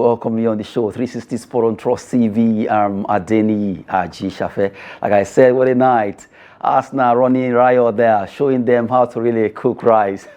welcome you on the show. 360 Sport on Trust TV. Adeni Aji Shafe. Like I said, what a night. Arsenal running Riot there, showing them how to really cook rice.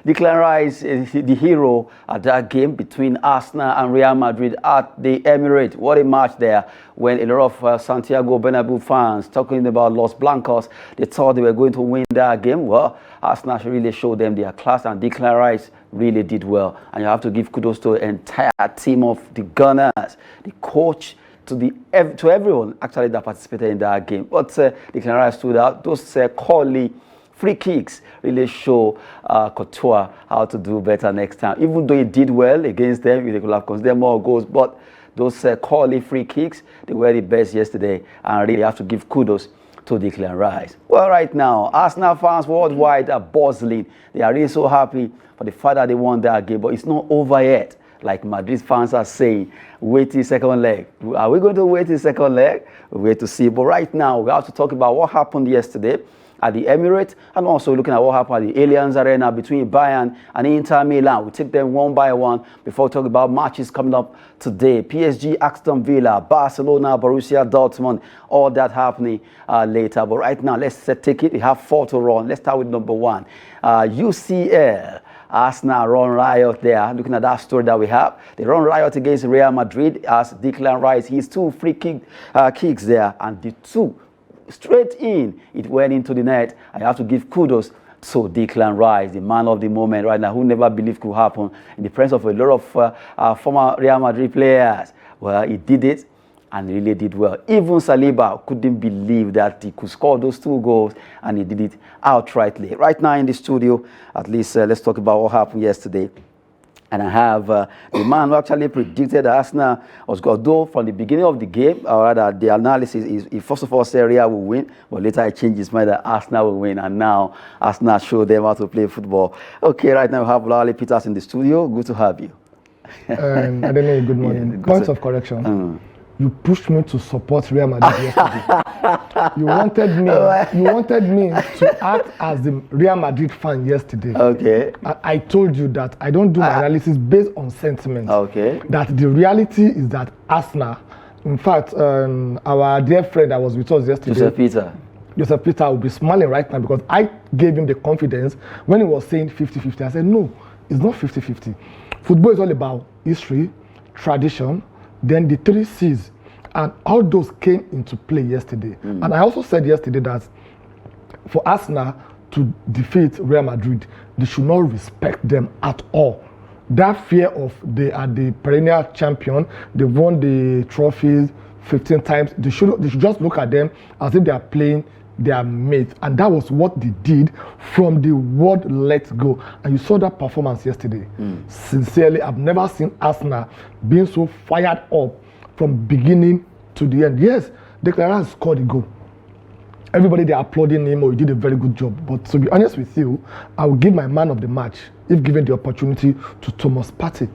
Declan Rice is the hero at that game between Arsenal and Real Madrid at the Emirates. What a match there, when a lot of Santiago Bernabeu fans talking about Los Blancos, they thought they were going to win that game. Well, Arsenal really showed them their class, and Declan Rice really did well. And you have to give kudos to the entire team of the Gunners, the coach, to everyone actually that participated in that game. But Declan Rice stood out. Those Corley free kicks really show Couture how to do better next time. Even though he did well against them, they could have considered more goals. But those Corley free kicks, they were the best yesterday, and really have to give kudos to Declan Rice. Well, right now, Arsenal fans worldwide are buzzing. They are really so happy for the fact that they won that game, but it's not over yet. Like Madrid fans are saying, wait till second leg. Are we going to wait till second leg? We'll wait to see. But right now, we have to talk about what happened yesterday at the Emirates, and also looking at what happened at the Allianz Arena between Bayern and Inter Milan. We take them one by one before we talk about matches coming up today. PSG, Aston Villa, Barcelona, Borussia Dortmund, all that happening later. But right now, let's take it. We have 4 to run. Let's start with number 1. UCL. Arsenal run riot there. Looking at that story that we have, they run riot against Real Madrid as Declan Rice. His 2 free kicks there, and the 2 straight in. It went into the net. I have to give kudos to Declan Rice, the man of the moment right now, who never believed could happen in the presence of a lot of former Real Madrid players. Well, he did it, and really did well. Even Saliba couldn't believe that he could score those 2 goals, and he did it outrightly. Right now in the studio, at least let's talk about what happened yesterday. And I have the man who actually predicted that Arsenal was going to do from the beginning of the game, or rather the analysis is, he first of all said Real will win, but later I changed his mind that Arsenal will win, and now Arsenal showed them how to play football. Okay, right now we have Lally Peters in the studio. Good to have you. I don't know, good morning. Yeah, Points of correction. You pushed me to support Real Madrid yesterday. You wanted me to act as the Real Madrid fan yesterday. Okay. I told you that I don't do my analysis based on sentiment. Okay. That the reality is that Arsenal, in fact, our dear friend that was with us yesterday, Joseph Peter will be smiling right now, because I gave him the confidence when he was saying 50-50. I said, no, it's not 50-50. Football is all about history, tradition, then the 3 C's, and all those came into play yesterday. And I also said yesterday that for Arsenal to defeat Real Madrid, they should not respect them at all. That fear of they are the perennial champion, they won the trophies 15 times, they should just look at them as if they are playing their mates. And that was what they did from the word let's go. And you saw that performance yesterday. Sincerely, I've never seen Arsenal being so fired up from beginning to the end. Yes, Declan Rice scored a goal. Everybody there applauding him, or he did a very good job. But to be honest with you, I will give my man of the match, if given the opportunity, to Thomas Partey.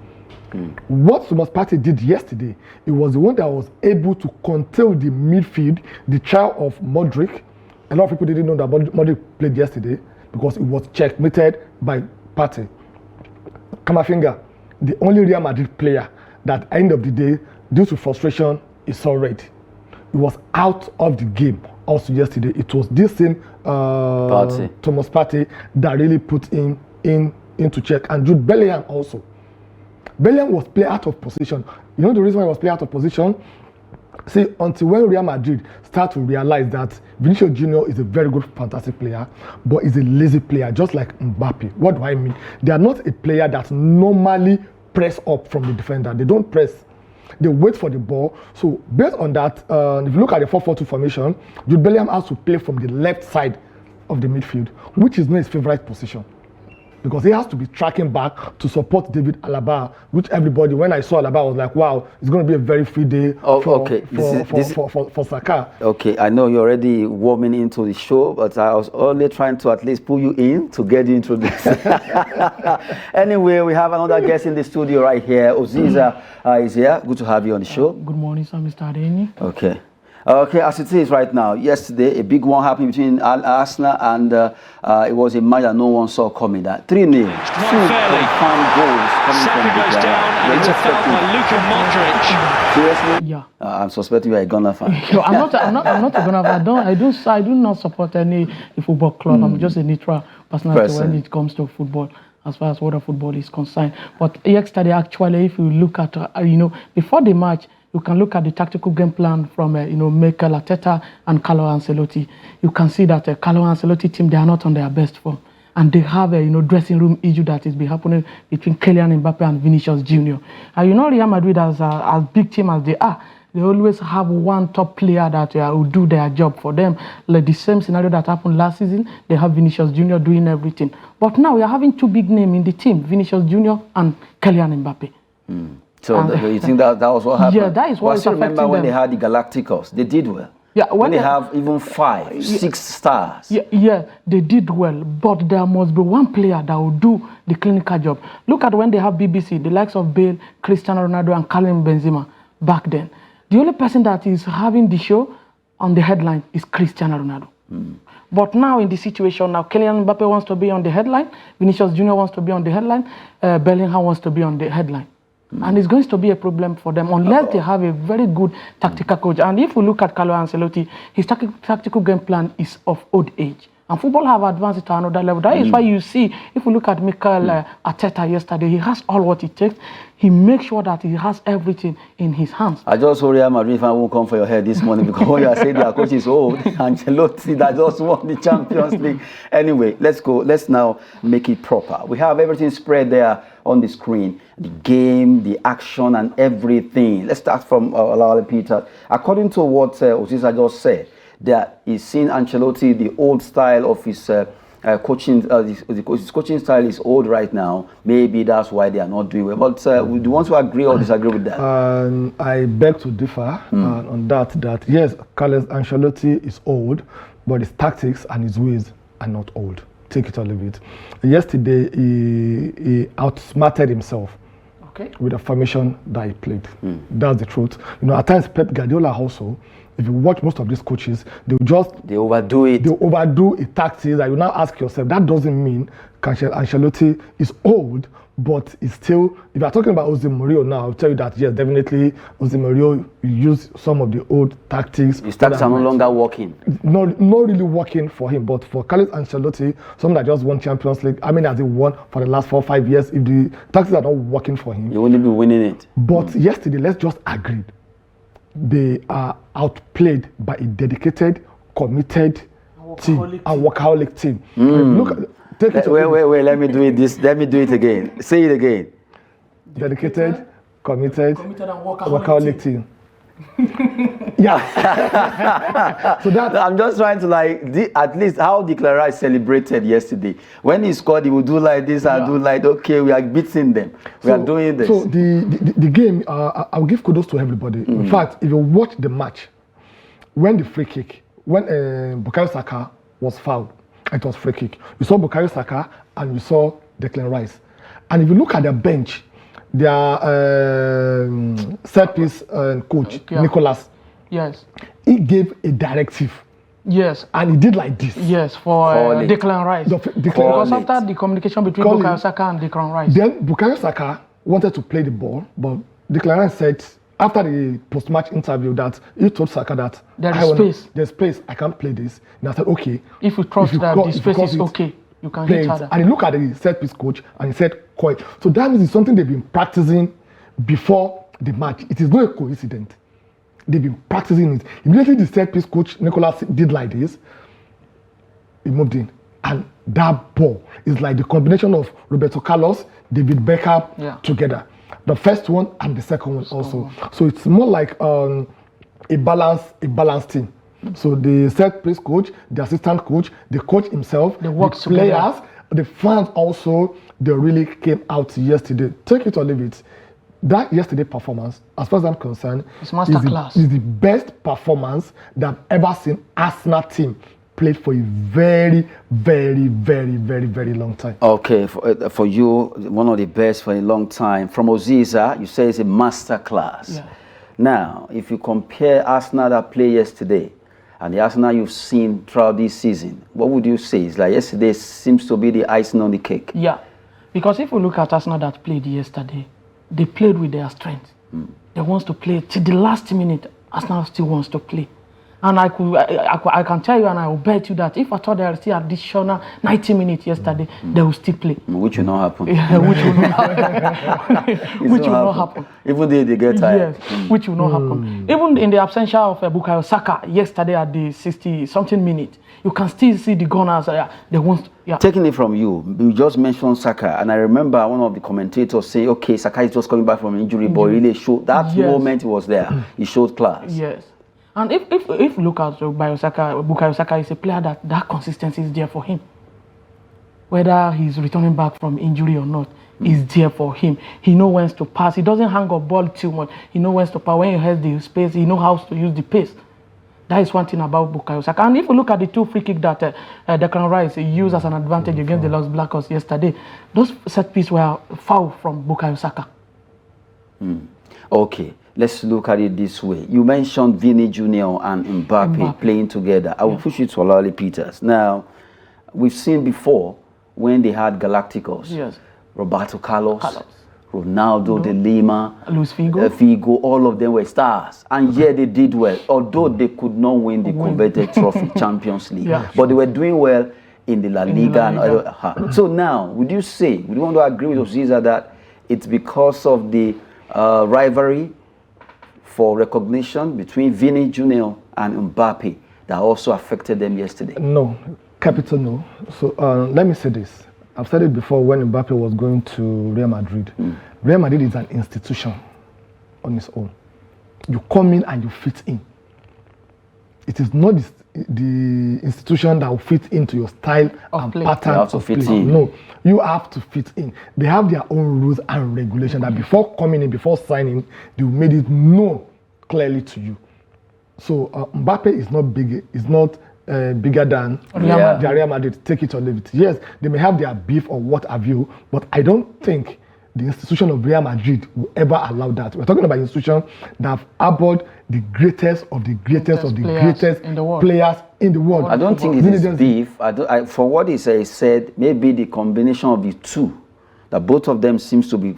What Thomas Partey did yesterday, it was the one that was able to control the midfield, the child of Modric. A lot of people didn't know that Madrid played yesterday because it was checkmated by Partey. Kamavinga, the only Real Madrid player that at the end of the day, due to frustration, he saw red. He was out of the game also yesterday. It was this same Thomas Partey that really put him into check. And Jude Bellingham also. Bellingham was played out of position. You know the reason why he was played out of position? See, until when Real Madrid start to realize that Vinicius Junior is a very good, fantastic player, but he's a lazy player, just like Mbappe. What do I mean? They are not a player that normally press up from the defender. They don't press. They wait for the ball. So based on that, if you look at the 4-4-2 formation, Jude Bellingham has to play from the left side of the midfield, which is not his favorite position, because he has to be tracking back to support David Alaba, which everybody, when I saw Alaba, was like, wow, it's going to be a very free day for Saka. Okay, I know you're already warming into the show, but I was only trying to at least pull you in to get you introduced. Anyway, we have another guest in the studio right here. Oziza is here. Good to have you on the show. Good morning, sir, Mr. Adeni. Okay. Okay, as it is right now, yesterday a big one happened between Arsenal and it was a match that no one saw coming. That 3-0, two confirmed goals coming from Declan. And it's a foul by Luka Modric. Seriously? Yeah. I'm suspecting you're a Gunner fan. I'm not a Gunner fan. I do not support any football club. I'm just a neutral personality when it comes to football, as far as world football is concerned. But yesterday, actually, if you look at, before the match, you can look at the tactical game plan from, Mikel Arteta and Carlo Ancelotti. You can see that Carlo Ancelotti team, they are not on their best form. And they have a, dressing room issue that is happening between Kylian Mbappe and Vinicius Jr. And Real Madrid, as big team as they are, they always have one top player that will do their job for them. Like the same scenario that happened last season, they have Vinicius Jr. doing everything. But now we are having two big names in the team, Vinicius Jr. and Kylian Mbappe. So you think that was what happened? Yeah, that is what is affecting them. Remember when they had the Galacticos, they did well. Yeah, when they have even 5, 6 stars. Yeah, they did well. But there must be one player that will do the clinical job. Look at when they have BBC, the likes of Bale, Cristiano Ronaldo, and Karim Benzema back then. The only person that is having the show on the headline is Cristiano Ronaldo. But now in the situation, now Kylian Mbappe wants to be on the headline, Vinicius Jr. wants to be on the headline, Bellingham wants to be on the headline. And it's going to be a problem for them unless they have a very good tactical coach. And if we look at Carlo Ancelotti, his tactical game plan is of old age. And football have advanced to another level. That is why you see, if we look at Mikel Arteta yesterday, he has all what it takes. He makes sure that he has everything in his hands. I just hope Real Madrid fan won't come for your head this morning because when you are saying their coach is old, Ancelotti that just won the Champions League. Anyway, let's go. Let's now make it proper. We have everything spread there on the screen. The game, the action, and everything. Let's start from Olawale Peter. According to what Osisa just said, that he's seen Ancelotti, the old style of his coaching, his coaching style is old right now. Maybe that's why they are not doing well. But do you want to agree or disagree with that? I beg to differ on that. That yes, Carlo Ancelotti is old, but his tactics and his ways are not old. Take it or leave it. Yesterday, he outsmarted himself. With the formation that he played. That's the truth. At times Pep Guardiola also, if you watch most of these coaches, they overdo it. They overdo a tactics that you now ask yourself, that doesn't mean Ancelotti is old, but it's still, if you are talking about Jose Mourinho now, I'll tell you that yes, definitely Jose Mourinho used some of the old tactics. His tactics are no longer working. Not really working for him, but for Carlo Ancelotti, someone that just won Champions League, as he won for the last 4 or 5 years, if the tactics are not working for him, you wouldn't be winning it. But yesterday, let's just agree, they are outplayed by a dedicated, committed team, a workaholic team. Look at. Wait, let me do it Let me do it again. Say it again. Dedicated, committed and workaholic team. Yeah. So that I'm just trying to at least how Declan Rice celebrated yesterday. When he scored, he would do like this and do like, okay, we are beating them. We are doing this. So the game, I'll give kudos to everybody. In fact, if you watch the match, when the free kick, when Bukayo Saka was fouled, it was free kick. You saw Bukayo Saka and you saw Declan Rice. And if you look at their bench, their set piece coach, Nicolas, yes, he gave a directive. Yes. And he did like this. Yes, for Declan Rice. Because after the communication between Bukayo Saka and Declan Rice. Then Bukayo Saka wanted to play the ball, but Declan Rice said, after the post-match interview, that he told Saka that there's space, I can't play this. And I said, okay. If you trust that the space is okay, you can hit harder. And he looked at the set piece coach and he said, quite. So that means it's something they've been practicing before the match. It is not a coincidence. They've been practicing it. Immediately the set piece coach, Nicolas, did like this, he moved in. And that ball is like the combination of Roberto Carlos, David Beckham together. The first one and the second one also. So it's more like a balanced team. So the set piece coach, the assistant coach, the coach himself, the players, the fans also, they really came out yesterday. Take it or leave it. That yesterday performance, as far as I'm concerned, it's masterclass. Is the best performance that I've ever seen Arsenal team played for a very, very, very, very, very long time. Okay, for you, one of the best for a long time. From Oziza, you say it's a master class. Now, if you compare Arsenal that played yesterday and the Arsenal you've seen throughout this season, what would you say? It's like yesterday seems to be the icing on the cake. Yeah, because if we look at Arsenal that played yesterday, they played with their strength. They want to play till the last minute. Arsenal still wants to play. And I can tell you and I will bet you that if I thought there was still additional 90 minutes yesterday, they will still play. Which will not happen. Yeah, which will not happen. Which will not happen. Even though they get tired. Yes, which will not happen. Even in the absence of Bukayo Saka yesterday at the 60-something minute, you can still see the Gunners. They want. Yeah. Taking it from you, you just mentioned Saka, and I remember one of the commentators saying, "Okay, Saka is just coming back from injury, but he really showed that moment he was there. He showed class." Yes. And if you look at Bukayo Saka is a player that consistency is there for him. Whether he's returning back from injury or not, is there for him. He knows when to pass. He doesn't hang up ball too much. He knows when to pass. When he has the space, he knows how to use the pace. That is one thing about Bukayo Saka. And if you look at the 2 free kicks that Declan Rice used as an advantage against the Los Blancos yesterday, those set pieces were foul from Bukayo Saka. Okay. Let's look at it this way. You mentioned Vini Jr. and Mbappe playing together. I will push you to Olali Peters. Now, we've seen before when they had Galacticos. Yes. Roberto Carlos. Ronaldo, De Lima, Luis Figo. Figo, all of them were stars. And yeah, they did well, although they could not win the coveted trophy, Champions League. But they were doing well in the La Liga. So now, would you want to agree with Osiza that it's because of the rivalry for recognition between Vini Jr. and Mbappe that also affected them yesterday? No, capital no. So let me say this. I've said it before when Mbappe was going to Real Madrid. Real Madrid is an institution on its own. You come in and you fit in. It is not the institution that will fit into your style and pattern of play. No, you have to fit in. They have their own rules and regulations that before coming in, before signing, they made it known clearly to you. So Mbappe is not big. Is not bigger than Real Madrid. Take it or leave it. Yes, they may have their beef or what have you, but I don't think the institution of Real Madrid will ever allow that. We're talking about an institution that have harbored the greatest of the greatest of the greatest players in the world. I don't think it is beef. For what he said, maybe the combination of the two, that both of them seems to be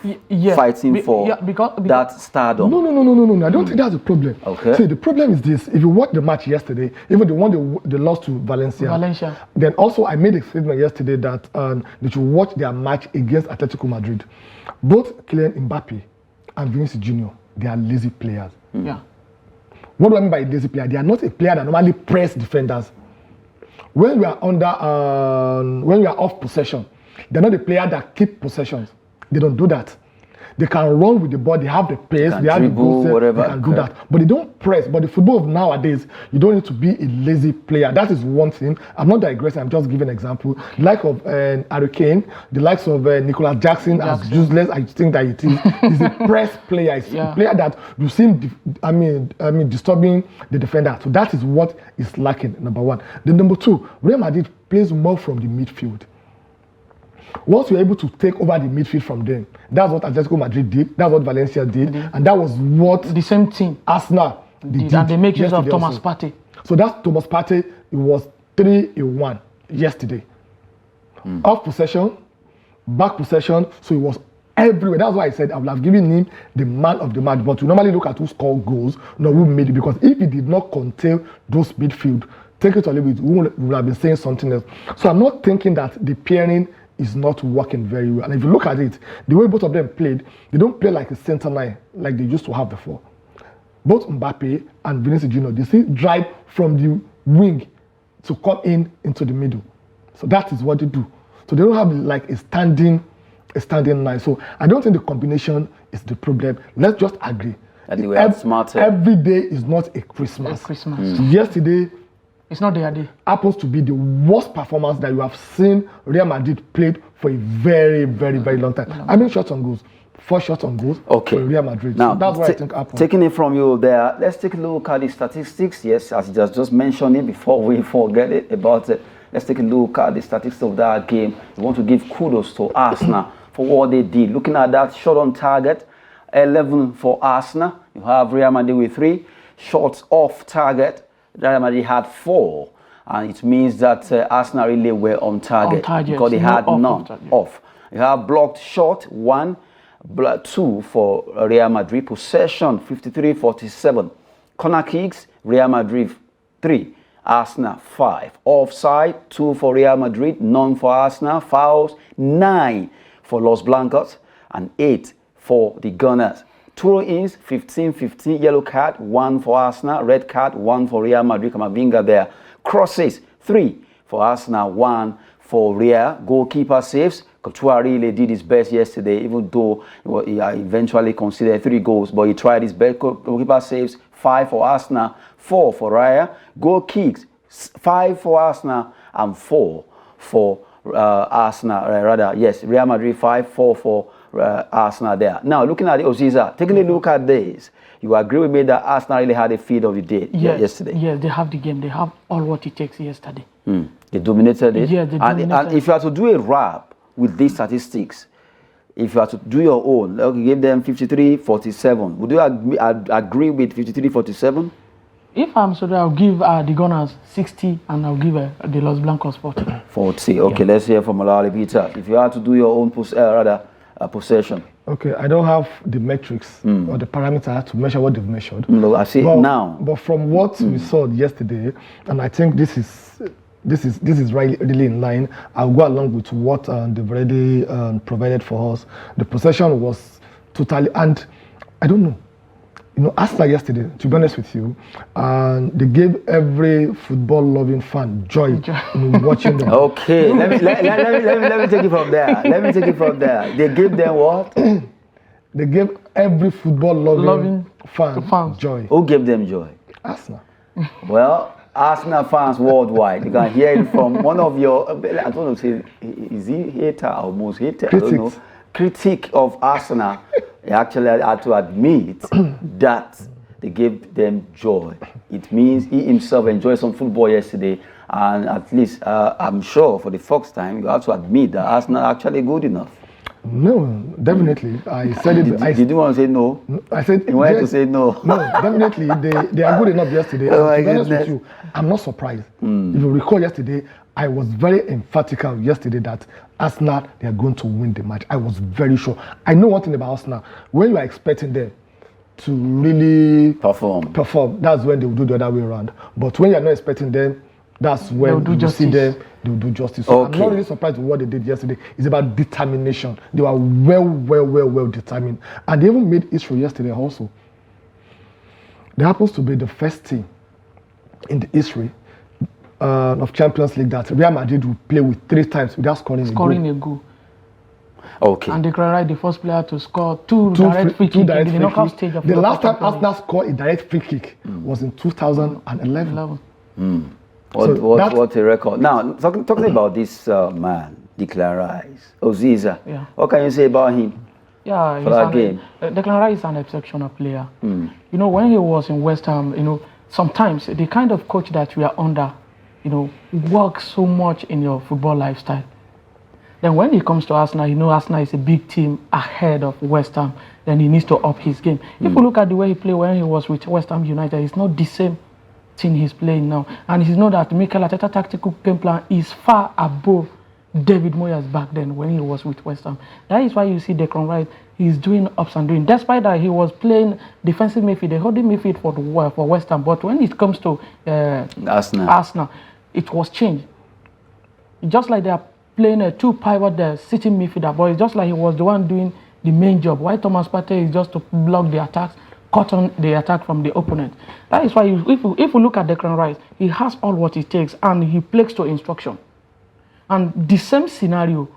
fighting for that stardom. No. I don't think that's the problem. Okay. See, the problem is this. If you watch the match yesterday, even the one they lost to Valencia. Then also I made a statement yesterday that they should watch their match against Atletico Madrid. Both Kylian Mbappe and Vinicius Jr., they are lazy players. Yeah. What do I mean by lazy player? They are not a player that normally press defenders. When we are when we are off possession, they're not a player that keep possessions. They don't do that. They can run with the ball, they have the pace, they have the goal, they can do that. But they don't press. But the football of nowadays, you don't need to be a lazy player. That is one thing. I'm not digressing, I'm just giving an example. The like of Harry Kane, the likes of Nicolas Jackson, as useless I think that it is a press player. It's a player that you see disturbing the defender. So that is what is lacking, number one. Then number two, Real Madrid plays more from the midfield. Once you're able to take over the midfield from them, that's what Atletico Madrid did, that's what Valencia did, and that was what the same team Arsenal did. And they make use of Thomas Partey. So that's Thomas Partey. It was 3-1 yesterday. Off possession, back possession, so it was everywhere. That's why I said I would have given him the man of the match. But we normally look at who scored goals, not who made it, because if he did not contain those midfield, take it or leave it, we would have been saying something else. So I'm not thinking that the pairing is not working very well. And if you look at it, the way both of them played, they don't play like a center line like they used to have before. Both Mbappe and Vinicius Jr., they see drive from the wing to come into the middle. So that is what they do. So they don't have like a standing line. So I don't think the combination is the problem. Let's just agree. Every day is not a Christmas. Yesterday, it's not their day. Happens to be the worst performance that you have seen Real Madrid played for a very, very, very long time. I mean, shots on goals. 4 shots on goals for Real Madrid. Now, so that's what I think happened. Taking it from you there, let's take a look at the statistics. Yes, as you just mentioned it before we forget it about it. Let's take a look at the statistics of that game. We want to give kudos to Arsenal for what they did. Looking at that shot on target, 11 for Arsenal. You have Real Madrid with 3. Shots off target, Real Madrid had 4. And it means that Arsenal really were on target, because they had none off. You have blocked shot, 1, 2 for Real Madrid. Possession, 53-47. Corner kicks, Real Madrid 3, Arsenal 5. Offside, 2 for Real Madrid, none for Arsenal. Fouls, 9 for Los Blancos and 8 for the Gunners. Throw-ins, 15-15. Yellow card, 1 for Arsenal. Red card, 1 for Real Madrid. Kamavinga there. Crosses, 3 for Arsenal, 1 for Real. Goalkeeper saves. Couture really did his best yesterday, even though he eventually conceded 3 goals, but he tried his best. Goalkeeper saves, 5 for Arsenal, 4 for Riot. Goal kicks, 5 for Arsenal and 4 for Arsenal. Real Madrid 5, 4 for Arsenal there. Now, looking at the Oziza, taking a look at this, you agree with me that Arsenal really had a feed of the day yesterday? Yes, they have the game. They have all what it takes yesterday. They dominated it. Yeah, they dominated. And if you are to do a wrap with these statistics, if you are to do your own, like give them 53-47, would you agree with 53-47? If I'm so, I'll give the Gunners 60 and I'll give the Los Blancos 40. 40, okay, let's hear from Olali Peter. If you had to do your own possession. Okay, I don't have the metrics or the parameter to measure what they've measured. No, I see it now. But from what we saw yesterday, and I think this is really in line. I'll go along with what they've already provided for us. The possession was totally, and I don't know. Arsenal yesterday, to be honest with you, they gave every football-loving fan joy watching them. Okay, let me take it from there. They gave them what? They gave every football-loving fan joy. Who gave them joy? Arsenal. Well, Arsenal fans worldwide, you can hear it from one of your, I don't know, say, is he hater or most hater? Critics. I don't know. Critic of Arsenal. He actually had to admit that they gave them joy. It means he himself enjoyed some football yesterday, and at least I'm sure for the first time you have to admit that Arsenal are actually good enough. No, definitely. I said it. Did you want to say no? I said you wanted to say no. No, definitely. They are good enough yesterday. Oh, and to be honest with you, I'm not surprised. If you recall yesterday, I was very emphatical yesterday that Arsenal, they are going to win the match. I was very sure. I know one thing about Arsenal. When you are expecting them to really perform, that's when they will do the other way around. But when you are not expecting them, that's when you see them, they will do justice. So I'm not really surprised with what they did yesterday. It's about determination. They were well determined. And they even made history yesterday also. There happens to be the first team in the history of Champions League that Real Madrid will play with 3 times without scoring a goal. Okay. And Declan Riot, the first player to score two direct free kicks in the knockout stage of the last time Arsenal scored a direct free kick was in 2011. What a record. Now, talking about this man, Declan Rice, Oziza, what can you say about him? Yeah, for that game? Declan Rice is an exceptional player. When he was in West Ham, sometimes the kind of coach that we are under, works so much in your football lifestyle. Then when it comes to Arsenal, Arsenal is a big team ahead of West Ham. Then he needs to up his game. If you look at the way he played when he was with West Ham United, it's not the same thing he's playing now. And you know that Mikel Arteta's tactical game plan is far above David Moyes back then when he was with West Ham. That is why you see Declan Rice, he's doing ups and downs. Despite that, he was playing defensive midfield, the holding midfield for West Ham. But when it comes to Arsenal, it was changed. Just like they are playing a 2 pivot there, sitting midfielder, but it's just like he was the one doing the main job. Why Thomas Partey is just to block the attacks, cut on the attack from the opponent. That is why if you look at Declan Rice, he has all what it takes and he plays to instruction. And the same scenario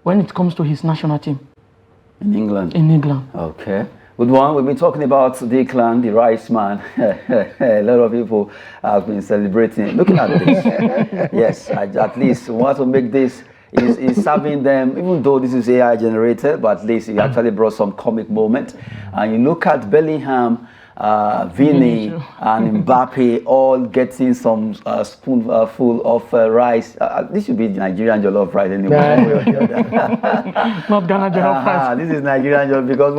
when it comes to his national team. In England? In England. Okay. Good one. We've been talking about Declan, the Rice man. A lot of people have been celebrating. Looking at this. Yes, at least we want to make this is serving them, even though this is AI generated, but at least it actually brought some comic moment. And you look at Bellingham Vini and Mbappe all getting some spoonful of rice. This should be Nigerian jollof rice anyway. Not Ghana jollof rice. This is Nigerian jollof because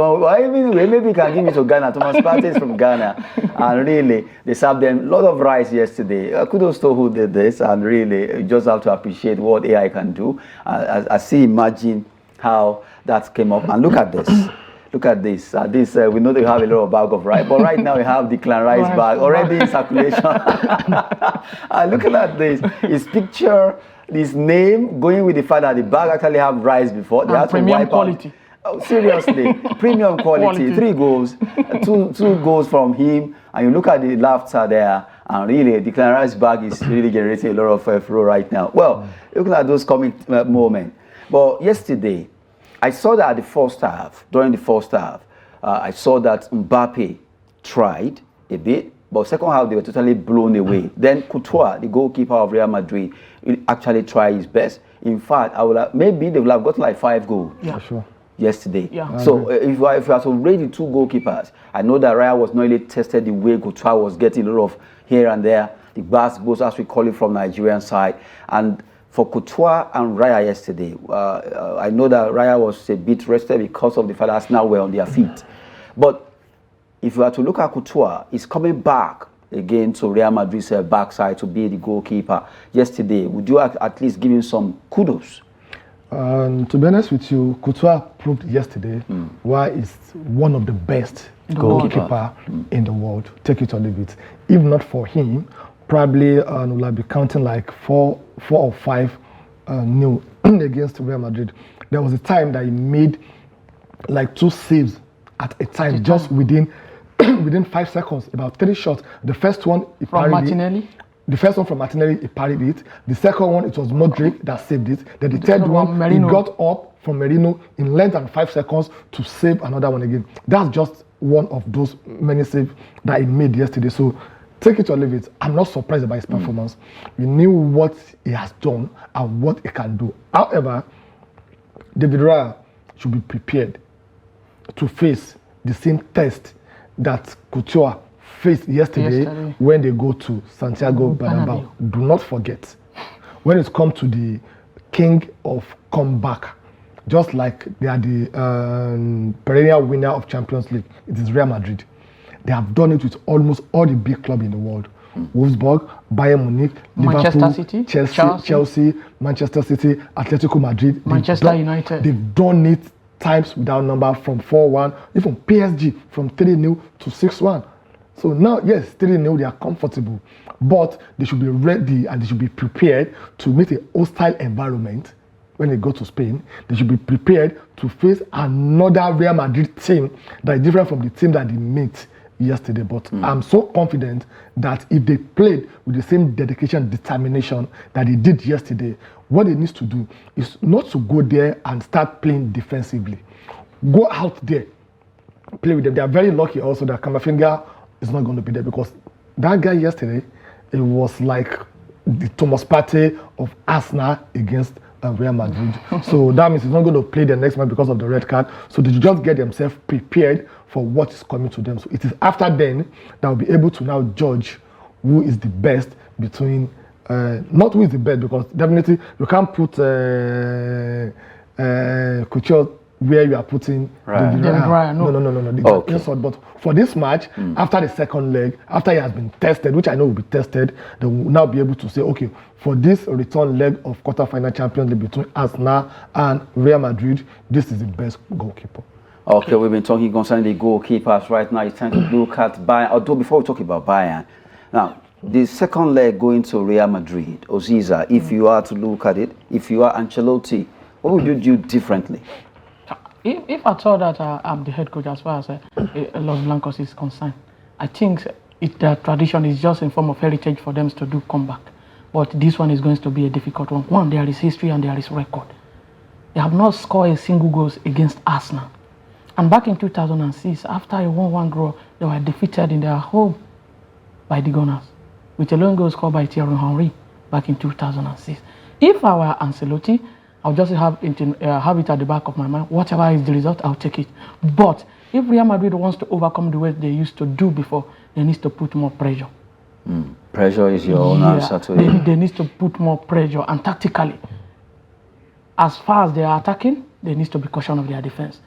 maybe we can give it to Ghana. Thomas Partey is from Ghana, and really they served them a lot of rice yesterday. Kudos to who did this, and really you just have to appreciate what AI can do. I see, imagine how that came up, and look at this. Look at this. We know they have a lot of bag of rice, but right now we have Declan rice bag already in circulation. Looking at this, his picture, his name, going with the fact that the bag actually have rice before. They had premium quality. Oh, seriously, premium quality. 3 goals, two goals from him, and you look at the laughter there, and really, Declan rice bag is really generating a lot of furore right now. Well, looking at those comic moments. But yesterday, I saw that during the first half, I saw that Mbappe tried a bit, but second half they were totally blown away. Then Courtois, the goalkeeper of Real Madrid, actually tried his best. In fact, maybe they would have got like 5 goals. Yeah, sure. Yesterday. Yeah. So if I was to rate the 2 goalkeepers, I know that Riot was not really tested the way Courtois was getting a lot of here and there, the basketballs as we call it from Nigerian side. And for Courtois and Riot yesterday, I know that Riot was a bit rested because of the fact that now we're on their feet. But if you were to look at Courtois, he's coming back again to Real Madrid's backside to be the goalkeeper yesterday. Would you at least give him some kudos? To be honest with you, Courtois proved yesterday why he's one of the best goalkeeper in the world. Take it or leave it. If not for him, probably we'll have be counting like 4 or 5 nil against Real Madrid. There was a time that he made like 2 saves at a time, just within 5 seconds, about 3 shots. The first one he from Martinelli. The first one from Martinelli, he parried it. The second one, it was Modric that saved it. Then the third one, he got up from Merino in less than 5 seconds to save another one again. That's just one of those many saves that he made yesterday. So take it or leave it. I'm not surprised by his performance. We knew what he has done and what he can do. However, David Raya should be prepared to face the same test that Couture faced yesterday when they go to Santiago Bernabeu. Do not forget, when it comes to the king of comeback, just like they are the perennial winner of Champions League, it is Real Madrid. They have done it with almost all the big clubs in the world. Wolfsburg, Bayern Munich, Liverpool, City, Chelsea, Manchester City, Atletico Madrid, Manchester United. They've done it times without number, from 4-1, even PSG from 3-0 to 6-1. So now, yes, 3-0, they are comfortable, but they should be ready and they should be prepared to meet a hostile environment when they go to Spain. They should be prepared to face another Real Madrid team that is different from the team that they met yesterday. But I'm so confident that if they played with the same dedication and determination that they did yesterday, what they need to do is not to go there and start playing defensively. Go out there, play with them. They are very lucky also that Camavinga is not going to be there, because that guy yesterday, it was like the Thomas Partey of Arsenal against Real Madrid. So that means he's not going to play the next match because of the red card. So they just get themselves prepared for what is coming to them. So it is after then that we'll be able to now judge who is the best between, not who is the best, because definitely you can't put Couture where you are putting No. Insult. But for this match, after the second leg, after he has been tested, which I know will be tested, they will now be able to say, okay, for this return leg of quarter-final Champions League between Arsenal and Real Madrid, this is the best goalkeeper. Okay, we've been talking concerning the goalkeepers right now. It's time to look at Bayern. Although before we talk about Bayern, now the second leg going to Real Madrid, Oziza, if you are to look at it, if you are Ancelotti, what would you do differently? If I thought that I'm the head coach as far as Los Blancos is concerned, I think their tradition is just in form of heritage for them to do comeback. But this one is going to be a difficult one. One, there is history and there is record. They have not scored a single goal against Arsenal. And back in 2006, after a 1-1 draw, they were defeated in their home by the Gunners, with a lone goal scored by Thierry Henry back in 2006. If I were Ancelotti, I'll just have it at the back of my mind. Whatever is the result, I'll take it. But if Real Madrid wants to overcome the way they used to do before, they need to put more pressure. Pressure is your own answer to it. They need to put more pressure, and tactically, as far as they are attacking, they need to be cautious of their defense.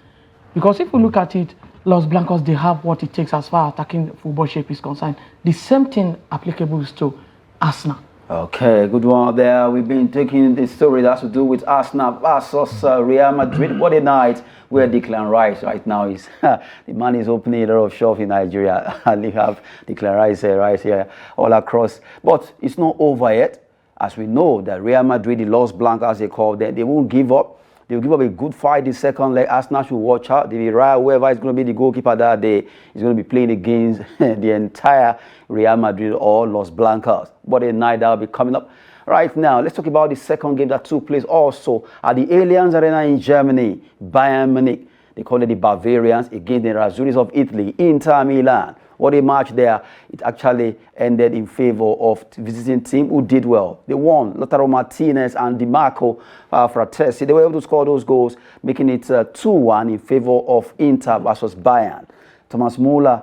Because if we look at it, Los Blancos, they have what it takes as far as attacking football shape is concerned. The same thing applicable to Arsenal. Okay, good one there. We've been taking the story that has to do with Arsenal versus Real Madrid. What a night where Declan Rice right now is. The man is opening a lot of shops in Nigeria. And we have Declan Rice here all across. But it's not over yet. As we know that Real Madrid, the Los Blancos, as they call them, they won't give up. They'll give up a good fight the second leg. Arsenal should watch out. The Riot, whoever is going to be the goalkeeper that day, is going to be playing against the entire Real Madrid or Los Blancos. What a night that will be coming up. Right now, let's talk about the second game that took place also at the Allianz Arena in Germany. Bayern Munich, they call it the Bavarians, against the Razzuris of Italy, Inter Milan. What a match there. It actually ended in favor of the visiting team who did well. They won. Lautaro Martinez and DiMarco Fratesi. They were able to score those goals, making it 2-1 in favor of Inter versus Bayern. Thomas Müller,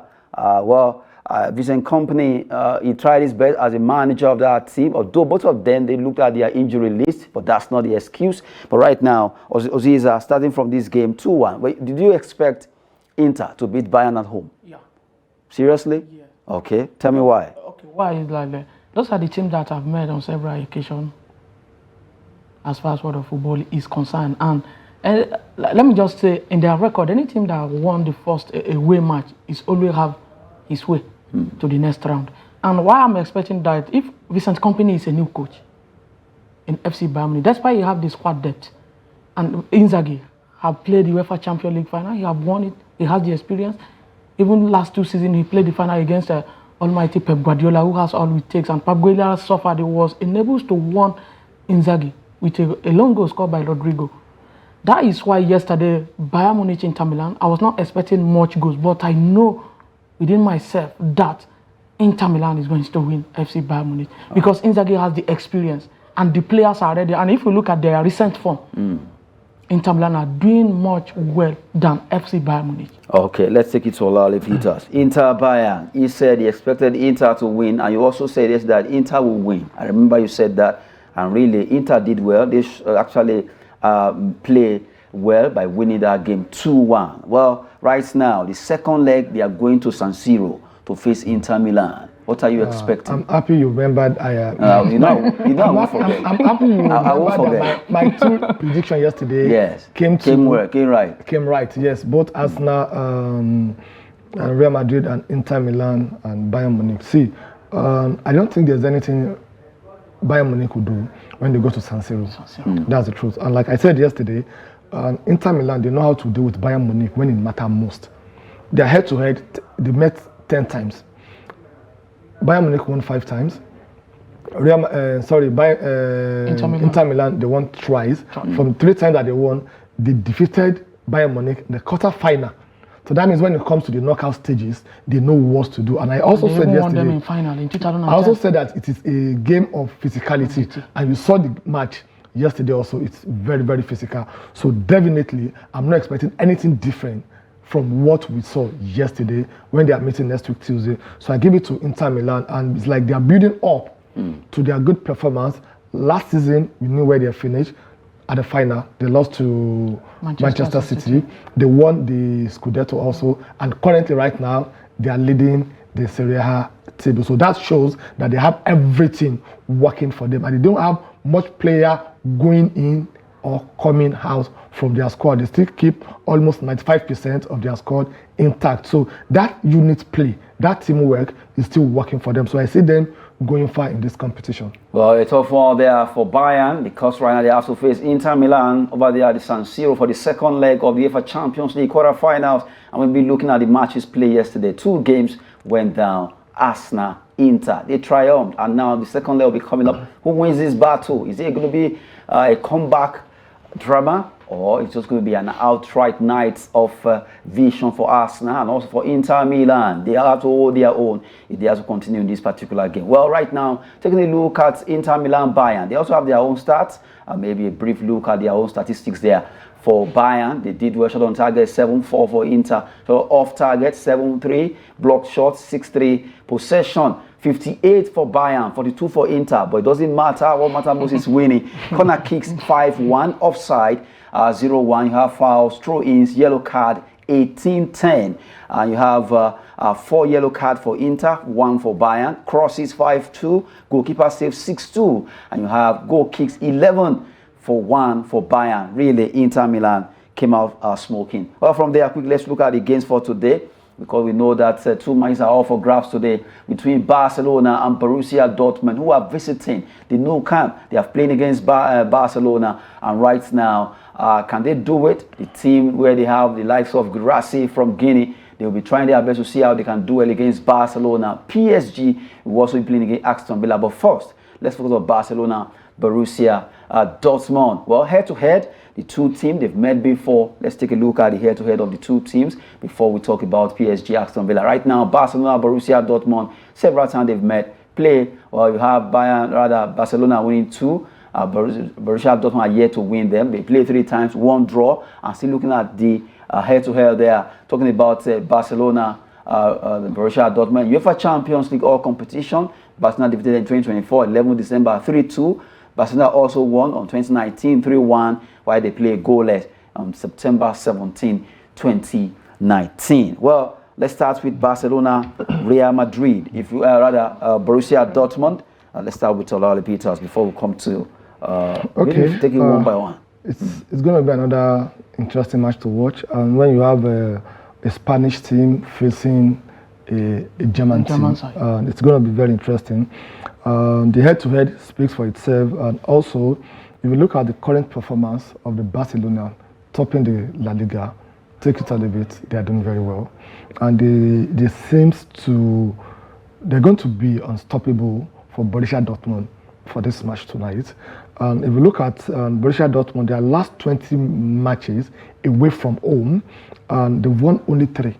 Vincent Kompany, he tried his best as a manager of that team, although both of them, they looked at their injury list, but that's not the excuse. But right now, Oziza, starting from this game, 2-1. Did you expect Inter to beat Bayern at home? Yeah. Seriously? Yeah. Okay, tell me why. Okay, why is like that? Those are the teams that I've met on several occasions as far as what the football is concerned. And let me just say, in their record, any team that won the first away match is always have his way to the next round. And why I'm expecting that, if Vincent Kompany is a new coach in FC Bayern Munich, that's why you have the squad depth. And Inzaghi have played the UEFA Champions League final, he have won it, he has the experience. Even last 2 seasons, he played the final against almighty Pep Guardiola, who has all it takes. And Pep Guardiola suffered. He was enabled to win Inzaghi with a long goal scored by Rodrigo. That is why yesterday, Bayern Munich Inter Milan, I was not expecting much goals, but I know within myself that Inter Milan is going to win FC Bayern Munich because Inzaghi has the experience and the players are ready. And if you look at their recent form, Inter Milan are doing much well than FC Bayern Munich. Okay, let's take it to Olale Peters. Inter Bayern, he said he expected Inter to win, and you also said yes, that Inter will win. I remember you said that, and really, Inter did well. They actually play well by winning that game 2-1. Well, right now, the second leg, they are going to San Siro to face Inter Milan. What are you expecting? I'm happy you remembered. I won't forget. I'm happy you remembered that my 2 predictions yesterday came right. Yes, both Arsenal, and Real Madrid, and Inter Milan, and Bayern Munich. See, I don't think there's anything Bayern Munich will do when they go to San Siro. That's the truth. And like I said yesterday, Inter Milan, they know how to deal with Bayern Munich when it matters most. They're head-to-head. They met 10 times. Bayern Munich won 5 times. Inter Milan, they won twice. From 3 times that they won, they defeated Bayern Munich in the quarter-final. So that means when it comes to the knockout stages, they know what to do. And I also said yesterday, won them in final in 2010. I also said that it is a game of physicality. And you saw the match yesterday also, it's very, very physical. So definitely, I'm not expecting anything different from what we saw yesterday when they are meeting next week Tuesday. So I give it to Inter Milan, and it's like they are building up to their good performance. Last season, we knew where they finished at the final. They lost to Manchester City. They won the Scudetto also, and currently right now, they are leading the Serie A table. So that shows that they have everything working for them, and they don't have much player going in or coming out from their squad. They still keep almost 95% of their squad intact. So that unit play, that teamwork is still working for them. So I see them going far in this competition. Well, a tough one there for Bayern because right now they have to face Inter Milan over there at the San Siro for the second leg of the UEFA Champions League quarterfinals. And we'll be looking at the matches played yesterday. 2 games went down. Arsenal, Inter, they triumphed, and now the second leg will be coming up. Who wins this battle? Is it going to be a comeback drama, or it's just going to be an outright night of vision for Arsenal and also for Inter Milan? They have to hold their own if they have to continue in this particular game. Well, right now, taking a look at Inter Milan Bayern, they also have their own stats, and maybe a brief look at their own statistics there for Bayern. They did well. Shot on target 7-4 for Inter. So off target 7-3. Blocked shots 6-3. Possession 58 for Bayern, 42 for Inter. But it doesn't matter. What matters most is winning. Corner kicks 5-1. Offside 0-1. You have fouls, throw-ins, yellow card 18-10. And you have 4 yellow card for Inter, 1 for Bayern. Crosses 5-2. Goalkeeper saves 6-2. And you have goal kicks 11 for 1 for Bayern. Really, Inter Milan came out smoking. Well, from there, quickly, let's look at the games for today, because we know that 2 matches are all for grabs today between Barcelona and Borussia Dortmund, who are visiting the new camp. They are playing against Barcelona, and right now, can they do it? The team where they have the likes of Guirassy from Guinea, they will be trying their best to see how they can duel against Barcelona. PSG will also be playing against Aston Villa. But first, let's focus on Barcelona, Borussia Dortmund. Well, head-to-head, the two teams, they've met before. Let's take a look at the head-to-head of the two teams before we talk about PSG, Aston Villa. Right now, Barcelona, Borussia Dortmund, several times they've met. Well, you have Barcelona winning 2. Borussia Dortmund are yet to win them. They play 3 times, 1 draw. And still looking at the head-to-head there, talking about Barcelona, Borussia Dortmund, UEFA Champions League all competition. Barcelona defeated in 2024, 11 December 3-2. Barcelona also won on 2019, 3-1, while they play goalless on September 17, 2019. Well, let's start with Barcelona, Real Madrid. If you Borussia Dortmund, let's start with Olale Peters before we come to take it one by one. It's going to be another interesting match to watch. And when you have a Spanish team facing a German team, it's going to be very interesting. The head-to-head speaks for itself, and also, if you look at the current performance of the Barcelona, topping the La Liga, take it or leave it, they are doing very well, and they're going to be unstoppable for Borussia Dortmund for this match tonight. And if you look at Borussia Dortmund, their last 20 matches away from home, and they won only 3.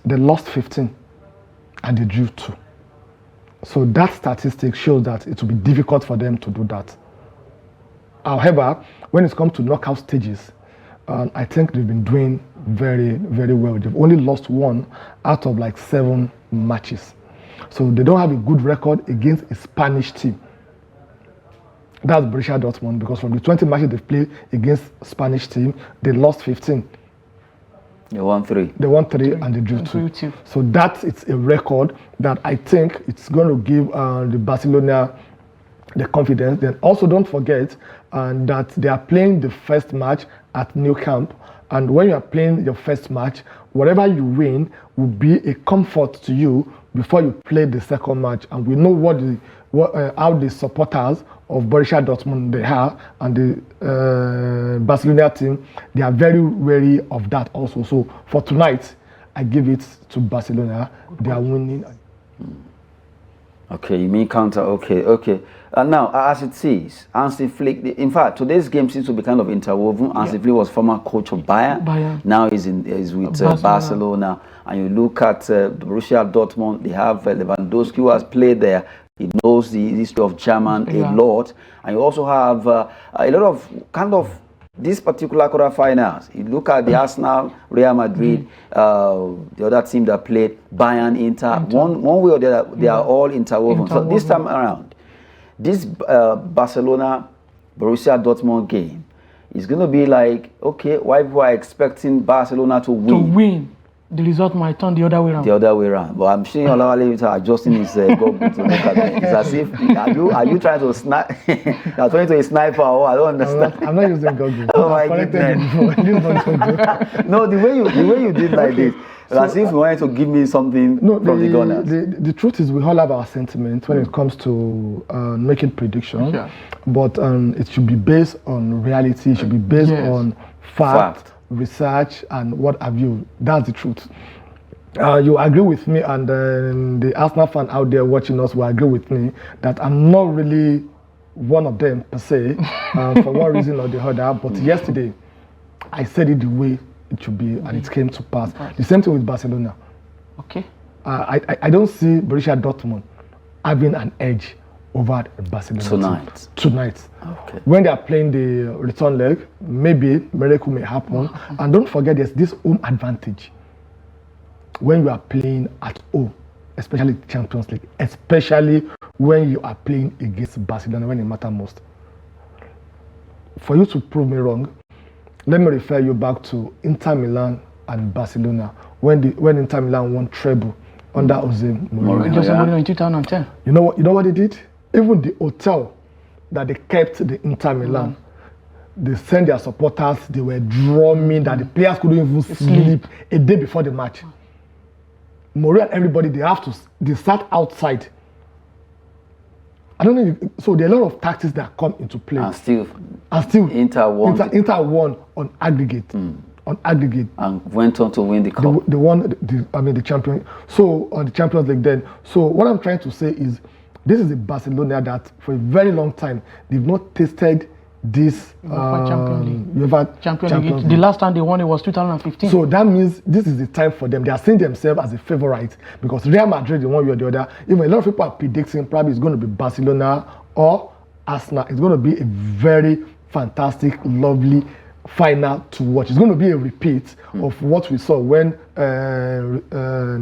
They lost 15, and they drew 2. So that statistic shows that it will be difficult for them to do that. However, when it comes to knockout stages, I think they've been doing very, very well. They've only lost 1 out of like 7 matches. So they don't have a good record against a Spanish team. That's Borussia Dortmund, because from the 20 matches they've played against Spanish team, they lost 15. They won 3. They won 3 and they drew 2. So it's a record that I think it's going to give the Barcelona the confidence. Then also don't forget that they are playing the first match at Nou Camp. And when you are playing your first match, whatever you win will be a comfort to you before you play the second match. And we know how the supporters of Borussia Dortmund they are, and the Barcelona team, they are very wary of that also. So for tonight, I give it to Barcelona. They are winning. Okay, you mean counter? Okay. Now, as it is, Hansi Flick. In fact, today's game seems to be kind of interwoven. Hansi Flick was former coach of Bayern. Now he's with Barcelona. And you look at Borussia Dortmund. They have Lewandowski, who has played there. He knows the history of German a lot. And you also have a lot of these particular quarterfinals. You look at the Arsenal, Real Madrid, the other team that played, Bayern, Inter. One way or the other, they are all interwoven. So this time around, this Barcelona, Borussia Dortmund game is going to be like, okay, why people are expecting Barcelona to win? The result might turn the other way around. But I'm seeing Olawale adjusting his goggles to look at me. It's as if, are you trying to snipe? You're turning to a sniper, or I don't understand. I'm not using goggles. Oh my goodness. No, the way you did like this, as if you wanted to give me something from the Gunners. The truth is, we all have our sentiment when it comes to making predictions, but it should be based on reality. It should be based on fact. Research and what have you. That's the truth. You agree with me, and the Arsenal fan out there watching us will agree with me that I'm not really one of them per se, for one reason or the other. But yesterday, I said it the way it should be, and it came to pass. The same thing with Barcelona. Okay. I don't see Borussia Dortmund having an edge over Barcelona tonight. Okay. When they are playing the return leg, maybe miracle may happen. And don't forget, there's this home advantage when you are playing at home, especially Champions League, especially when you are playing against Barcelona when it matters most. For you to prove me wrong, let me refer you back to Inter Milan and Barcelona when Inter Milan won treble under Jose Mourinho in 2010. You know what they did? Even the hotel that they kept the Inter Milan, they sent their supporters, they were drumming that the players couldn't even sleep a day before the match. Mourinho and everybody, they sat outside. I don't know, so there are a lot of tactics that come into play. And still Inter won on aggregate. On aggregate. And went on to win the cup. They won the champion. So on the Champions League then. So what I'm trying to say is, this is a Barcelona that for a very long time they've not tasted this Champions League. The last time they won it was 2015. So that means this is the time for them. They are seeing themselves as a favorite because Real Madrid, the one way or the other, even a lot of people are predicting probably it's going to be Barcelona or Arsenal. It's going to be a very fantastic, lovely final to watch. It's going to be a repeat of what we saw when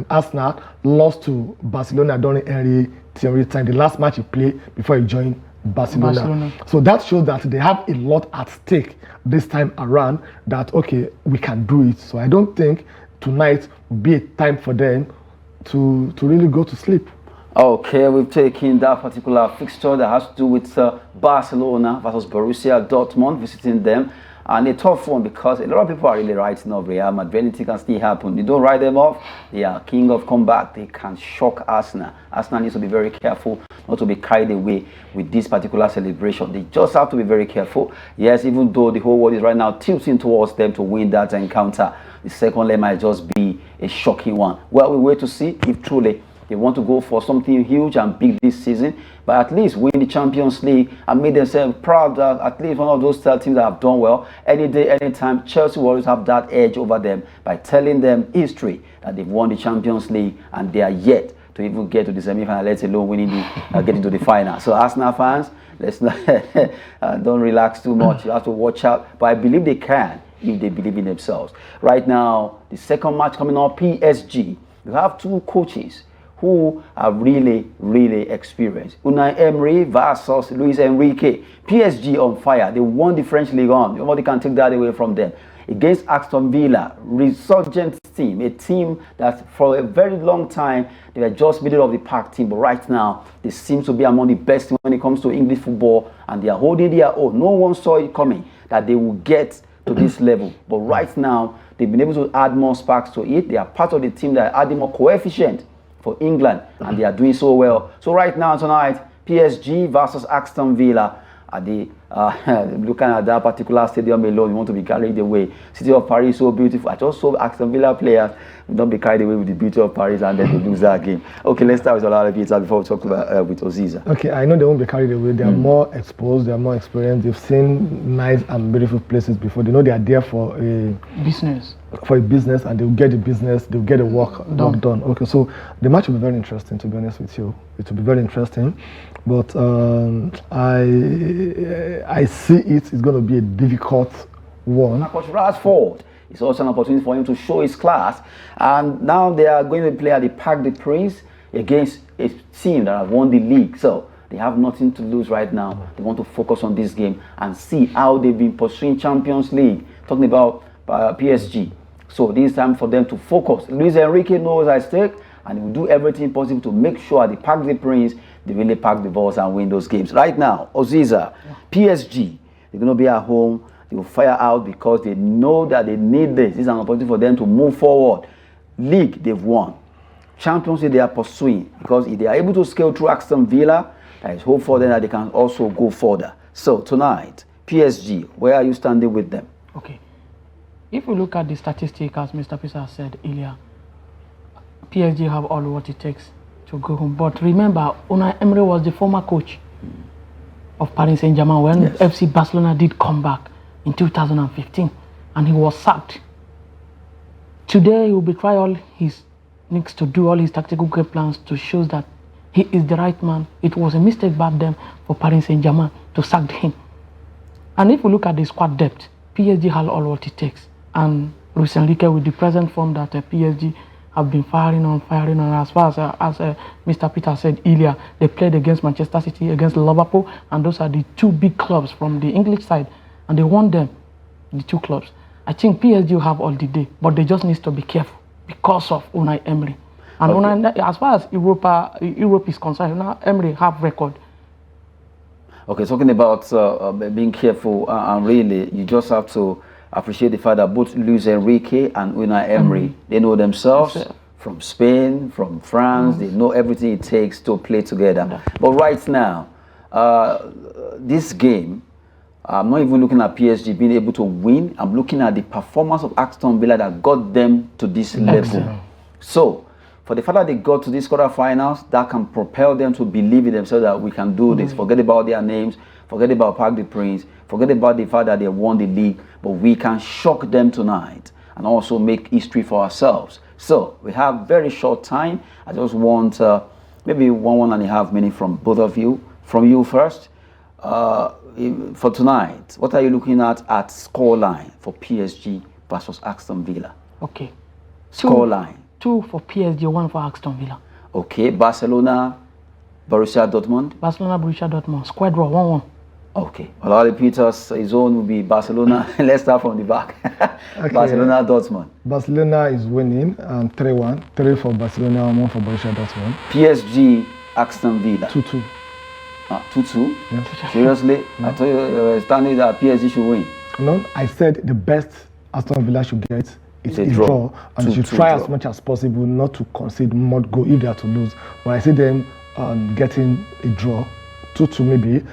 Arsenal lost to Barcelona during Thierry time, the last match he played before he joined Barcelona. So that shows that they have a lot at stake this time around, that okay, we can do it. So I don't think tonight will be a time for them to really go to sleep. Okay, we've taken that particular fixture that has to do with Barcelona versus Borussia Dortmund, visiting them. And a tough one because a lot of people are really writing off Real Madrid. Anything can still happen. You don't write them off. They are king of comeback. They can shock Arsenal. Arsenal needs to be very careful not to be carried away with this particular celebration. They just have to be very careful. Yes, even though the whole world is right now tilting towards them to win that encounter, the second leg might just be a shocking one. Well, we wait to see if truly they want to go for something huge and big this season, but at least win the Champions League and make themselves proud that at least one of those teams that have done well. Any day, anytime, Chelsea will always have that edge over them by telling them history that they've won the Champions League and they are yet to even get to the semi-final, let alone winning getting to the final. So Arsenal fans, let's not don't relax too much. You have to watch out, but I believe they can if they believe in themselves. Right now, the second match coming up, PSG. You have two coaches who are really, really experienced. Unai Emery versus Luis Enrique. PSG on fire. They won the French League on. Nobody can take that away from them. Against Aston Villa, resurgent team. A team that for a very long time, they were just middle of the pack team. But right now, they seem to be among the best when it comes to English football. And they are holding their own. No one saw it coming that they will get to this level. But right now, they've been able to add more sparks to it. They are part of the team that are adding more coefficient for England, and they are doing so well. So right now tonight, PSG versus Aston Villa. At the looking at that particular stadium alone, you want to be carried away. City of Paris so beautiful. I just saw Aston Villa players don't be carried away with the beauty of Paris and then to lose that game. Okay, let's start with Olala Peter before we talk about with Oziza. Okay, I know they won't be carried away. They are more exposed. They are more experienced. They've seen nice and beautiful places before. They know they are there for a business. For a business, and they'll get the business. They'll get the work done. Okay, so the match will be very interesting. To be honest with you, it will be very interesting. But I see it's going to be a difficult one. Coach Rashford, it's also an opportunity for him to show his class. And now they are going to play at the Parc des Princes against a team that have won the league. So they have nothing to lose right now. They want to focus on this game and see how they've been pursuing Champions League. Talking about PSG. So this is time for them to focus. Luis Enrique knows at stake, and he will do everything possible to make sure at the Parc des Princes they really pack the balls and win those games. Right now, Oziza, PSG, they're going to be at home. They will fire out because they know that they need this. This is an opportunity for them to move forward. League, they've won. Champions League, they are pursuing. Because if they are able to scale through Aston Villa, there is hope for them that they can also go further. So tonight, PSG, where are you standing with them? Okay. If we look at the statistics, as Mr. Pisa said earlier, PSG have all what it takes to go home. But remember, Unai Emery was the former coach of Paris Saint-Germain when FC Barcelona did come back in 2015, and he was sacked. Today, he will be trying all his needs to do all his tactical game plans to show that He is the right man. It was a mistake back then for Paris Saint-Germain to sack him. And if we look at the squad depth, PSG has all what it takes. And Luis Enrique, with the present form that PSG have been firing on. As far as Mr. Peter said earlier, they played against Manchester City, against Liverpool, and those are the two big clubs from the English side, and they won them, the two clubs. I think PSG will have all the day, but they just need to be careful because of Unai Emery. And okay. As far as Europe is concerned, Unai Emery have record. Okay, talking about being careful, and really, you just have to appreciate the fact that both Luis Enrique and Unai Emery, they know themselves from Spain, from France, they know everything it takes to play together. But right now, this game, I'm not even looking at PSG being able to win. I'm looking at the performance of Aston Villa that got them to this level. So, for the fact that they got to these quarterfinals, that can propel them to believe in themselves that we can do this. Forget about their names, forget about Parc des Princes, forget about the fact that they won the league, but we can shock them tonight and also make history for ourselves. So, we have very short time. I just want maybe 1.5 minutes from both of you. From you first. For tonight, what are you looking at scoreline for PSG versus Aston Villa? Okay. Scoreline. 2 for PSG, 1 for Aston Villa. Okay. Barcelona, Borussia Dortmund. Barcelona, Borussia Dortmund. Square draw, 1-1. Okay. Olali Peters, his own will be Barcelona. Let's start from the back. Okay. Barcelona, Dortmund. Barcelona is winning, 3-1. 3 for Barcelona, 1 for Borussia Dortmund. PSG, Aston Villa. 2-2. 2-2? Yes. Seriously? Yeah. I thought you were standing that PSG should win. No, I said the best Aston Villa should get is a draw. And they should try as much as possible not to concede more goal if they are to lose. But I see them getting a draw, 2-2 maybe,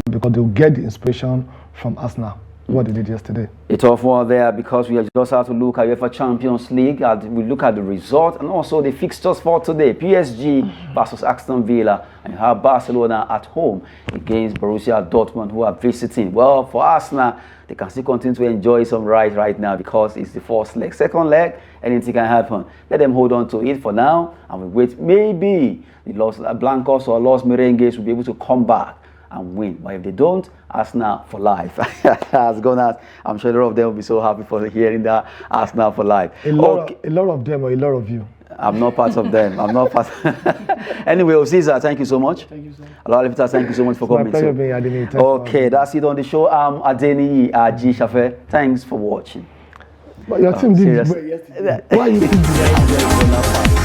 because they'll get the inspiration from Arsenal, what they did yesterday. A tough one there because we just have to look at UEFA Champions League. We look at the result and also the fixtures for today. PSG versus Aston Villa, and you have Barcelona at home against Borussia Dortmund, who are visiting. Well, for Arsenal, they can still continue to enjoy some right now because it's the first leg. Second leg, anything can happen. Let them hold on to it for now, and we wait. Maybe the Los Blancos or Los Merengues will be able to come back and win. But if they don't, Arsenal for life. As Gunners, I'm sure a lot of them will be so happy for hearing that Arsenal for life. A lot of them or a lot of you? I'm not part of them. I'm not part. Anyway, Caesar, thank you so much. Thank you, sir. Allah Peter, thank you so much for coming. My pleasure, Adeni. Okay, that's it on the show. I'm Adeni Shafe. Thanks for watching. But your team did well yesterday. Why are you